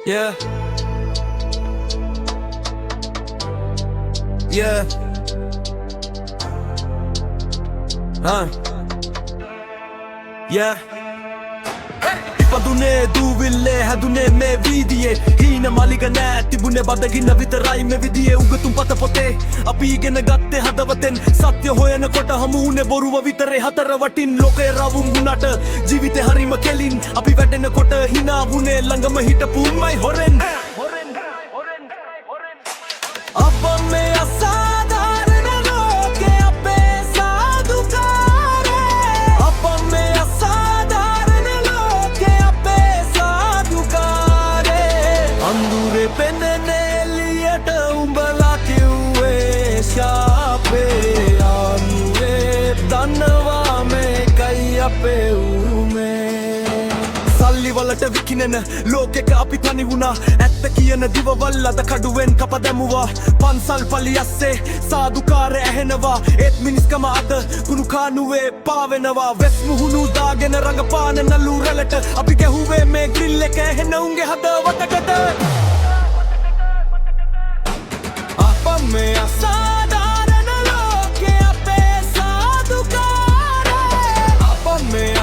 Yeah. Yeah. Yeah. ඉපදුනේ දූවිල්ලේ හැදුනේ මේ වීදියේ හීන මලිග නෑ තිබුණේ බඩගින්න විතරයි මේ විදියේ උගතුම් පත පොතේ අපි ඉගෙන ගත්තේ හදවතෙන් සත්‍ය හොයනකොට හමු වුණේ බොරුව විතරේ හතර වටින් ලෝකේ රවුම් වුණාට ජීවිතේ හරිම කෙලින් අපි වැටෙනකොට hina වුණේ ළඟම හිටපු උම්මයි හොරෙන් අප මේ අසාධාරණ ලෝකේ අපේ සාදුකාරේ අප මේ අසාධාරණ ලෝකේ අපේ සාදුකාරේ අඳුරේ පෙනෙන එළියට උඹලා කිව්වේ ශාපේ අනුරේ දන්නවා මේකයි අපේ උරුමේ සල්ලි වලට විකිනෙන ලෝකෙක අපි තනි වුණා ඇත්ත කියන දිවවල් අද කඩුවෙන් කප දැමුවා පන්සල් පලි ඇස්සේ සාදුකාර ඇහෙනවා ඒත් මිනිස්කම අද කුණු කානුවේ පාවෙනවා වෙස් මුහුණු දාගෙන රඟපාන නළු රැළට අපි ගැහුවේ මේ ග්‍රිල් එක ඇහෙන උන්ගේ හදවතකට අප මේ අසාධාරණ ලෝකේ අපේ සාදුකාරේ අප මේ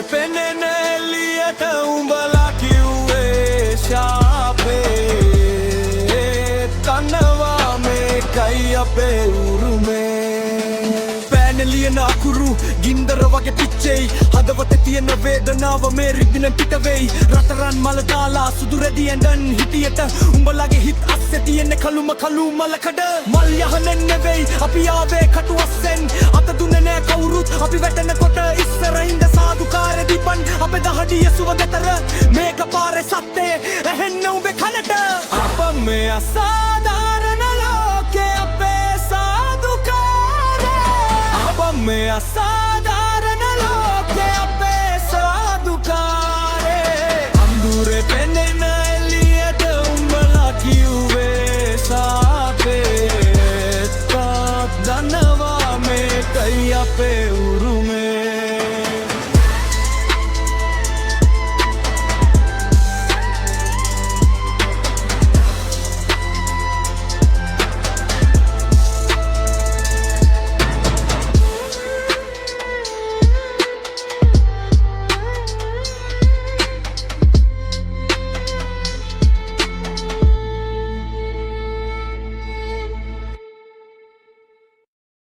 පෙනෙන එළියට උඹලා කිව්වේ ශාපේ කනවා මේකයි අපේ උරුමේ පෑනලියන අකුරු ගින්දර වගේ පිච්චෙයි හදවතේ තියෙන වේදනාව මේ රිද්මෙන් පිට වෙයි රතරන් මල දාලා සුදු රෙදි ඇඳන් හිටියට උඹලගේ හිත අස්සේ තියෙන කළුම කළු මලකඩ මල් යහනෙන් නෙවෙයි අපි ආවේ කටු අස්සෙන් අත දුන්නේ නෑ කවුරුත් අපි වැටෙනකොට ඉස්සරින්ද සාදුකාරේ දීපන් අපේ දහඩිය සුව දෙතර මේක පාරේ සත්තේ ඇහෙන්න උඹේ කනට අප මේ අසාධාරණ ලෝකේ අපේ සාදුකාරේ අප මේ අසාධාරණ